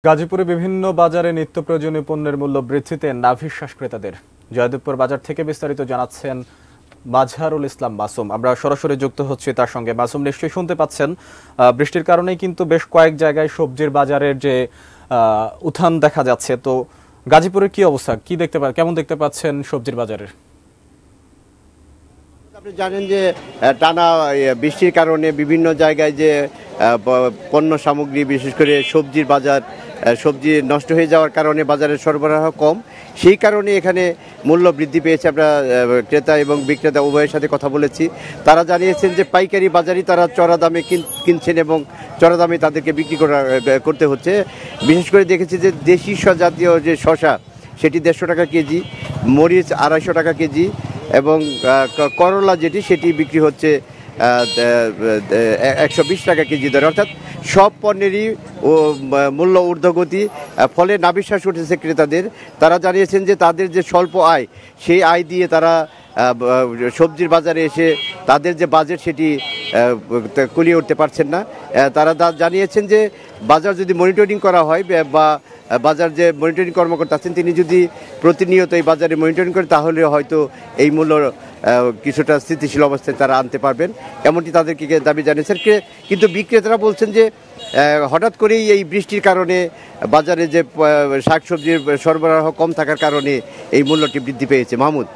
গাজীপুরে বিভিন্ন বাজারে নিত্য প্রয়োজনীয় পণ্যের মূল্য বৃদ্ধিতে নাভিশ্বাস ক্রেতাদের। জয়দেবপুর বাজার থেকে বিস্তারিত জানাচ্ছেন মাজহারুল ইসলাম মাসুম। আমরা সরাসরি যুক্ত হচ্ছি তার সঙ্গে। মাসুম, নিশ্চয়ই শুনতে পাচ্ছেন বৃষ্টির কারণেই কিন্তু বেশ কয়েক জায়গায় সবজির বাজারের যে উত্থান দেখা যাচ্ছে। তো গাজীপুরের কি অবস্থা, কেমন দেখতে পাচ্ছেন সবজির বাজারের? আপনি জানেন যে টানা বৃষ্টির কারণে বিভিন্ন জায়গায় যে পণ্য সামগ্রী, বিশেষ করে সবজির বাজার, সবজি নষ্ট হয়ে যাওয়ার কারণে বাজারের সরবরাহ কম, সেই কারণে এখানে মূল্য বৃদ্ধি পেয়েছে। আমরা ক্রেতা এবং বিক্রেতা উভয়ের সাথে কথা বলেছি। তারা জানিয়েছেন যে পাইকারি বাজারই তারা চড়া দামে কিনছেন এবং চড়া দামে তাদেরকে বিক্রি করতে হচ্ছে। বিশেষ করে দেখেছি যে দেশি জাতীয় যে শসা, সেটি 150 টাকা কেজি, মরিচ 250 টাকা কেজি এবং করলা যেটি সেটি বিক্রি হচ্ছে 120 টাকা কেজি দরে। অর্থাৎ সব পণ্যেরই মূল্য ঊর্ধ্বগতি, ফলে নাভিশ্বাস উঠেছে ক্রেতাদের। তারা জানিয়েছেন যে তাদের যে স্বল্প আয়, সেই আয় দিয়ে তারা সবজির বাজারে এসে তাদের যে বাজেট সেটি কুলিয়ে উঠতে পারছেন না। তারা জানিয়েছেন যে বাজার যদি মনিটরিং করা হয় বা বাজার যে মনিটরিং কর্মকর্তা আছেন তিনি যদি প্রতিনিয়ত এই বাজারে মনিটরিং করেন, তাহলে হয়তো এই মূল্য কিছুটা স্থিতিশীল অবস্থায় তারা আনতে পারবেন, এমনটি তাদেরকে দাবি জানিয়েছেন। কিন্তু বিক্রেতারা বলছেন যে হঠাৎ করেই এই বৃষ্টির কারণে বাজারে যে শাকসবজির সরবরাহ কম থাকার কারণে এই মূল্যটি বৃদ্ধি পেয়েছে। মাহমুদ।